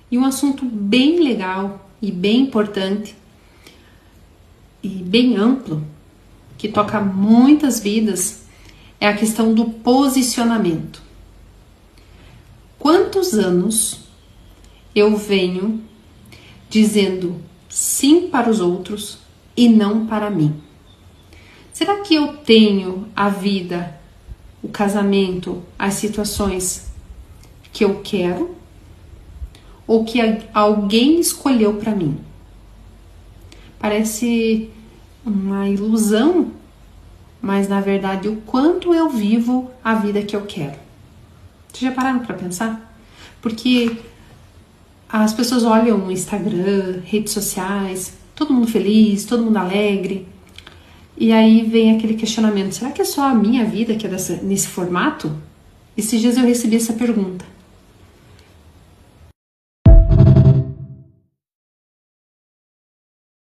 E um assunto bem legal e bem importante e bem amplo, que toca muitas vidas, é a questão do posicionamento. Quantos anos eu venho dizendo sim para os outros e não para mim? Será que eu tenho a vida, o casamento, as situações que eu quero ou que alguém escolheu para mim? Parece uma ilusão, mas na verdade o quanto eu vivo a vida que eu quero. Vocês já pararam para pensar? Porque as pessoas olham no Instagram, redes sociais, todo mundo feliz, todo mundo alegre, e aí vem aquele questionamento: será que é só a minha vida que é nesse formato? Esses dias eu recebi essa pergunta.